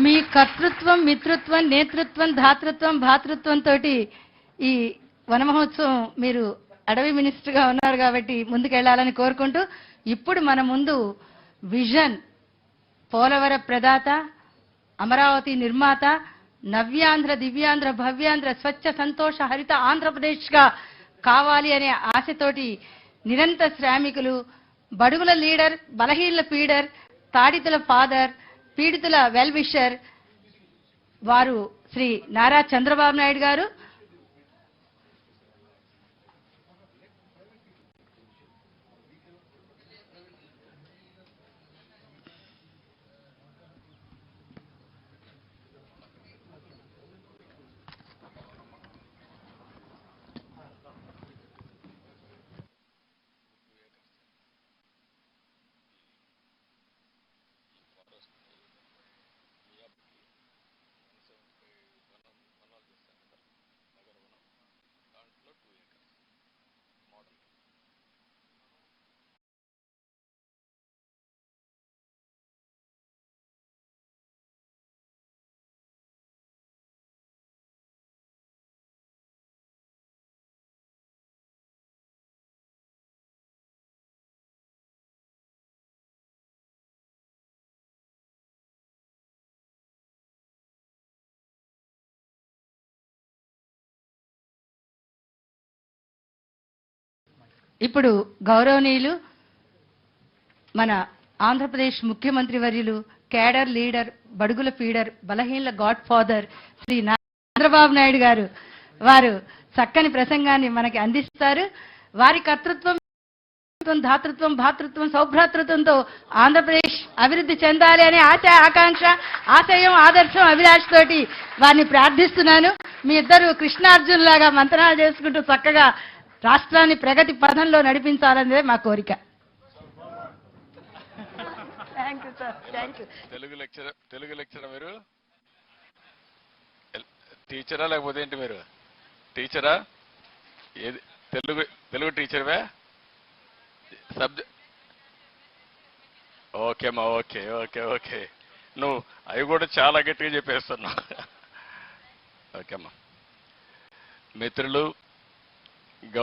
మీ కర్తృత్వం, మిత్రత్వం, నేతృత్వం, ధాతృత్వం, భాతృత్వంతో ఈ వన మహోత్సవం మీరు అడవి మినిస్టర్గా ఉన్నారు కాబట్టి ముందుకెళ్లాలని కోరుకుంటూ, ఇప్పుడు మన ముందు విజన్ పోలవర ప్రదాత, అమరావతి నిర్మాత, నవ్యాంధ్ర, దివ్యాంధ్ర, భవ్యాంధ్ర, స్వచ్ఛ సంతోష హరిత ఆంధ్రప్రదేశ్గా కావాలి అనే ఆశతోటి నిరంతర శ్రామికులు, బడుగుల లీడర్, బలహీనల పీడర్, తాడితుల ఫాదర్, పీడితుల వెల్ విషర్ వారు శ్రీ నారా చంద్రబాబు నాయుడు గారు. ఇప్పుడు గౌరవనీయులు మన ఆంధ్రప్రదేశ్ ముఖ్యమంత్రి వర్యులు, కేడర్ లీడర్, బడుగుల ఫీడర్, బలహీనల గాడ్ ఫాదర్ శ్రీ చంద్రబాబు నాయుడు గారు వారు చక్కని ప్రసంగాన్ని మనకి అందిస్తారు. వారి కర్తృత్వం, ధాతృత్వం, భాతృత్వం, సౌభ్రాతృత్వంతో ఆంధ్రప్రదేశ్ అభివృద్ధి చెందాలి అనే ఆశ, ఆకాంక్ష, ఆశయం, ఆదర్శం, అభిలాష తోటి వారిని ప్రార్థిస్తున్నాను. మీ ఇద్దరు కృష్ణార్జున్ లాగా మంతనాలు చేసుకుంటూ చక్కగా రాష్ట్రాన్ని ప్రగతి పథంలో నడిపించాలనేదే మా కోరిక. తెలుగు లెక్చర్ మీరు టీచరా లేకపోతే ఏంటి? మీరు టీచరా? ఏది తెలుగు టీచర్వే? సబ్జెక్ట్ ఓకేమ్మా, ఓకే ఓకే ఓకే. నువ్వు అవి కూడా చాలా గట్టిగా చెప్పేస్తున్నావు. ఓకేమ్మా. మిత్రులు,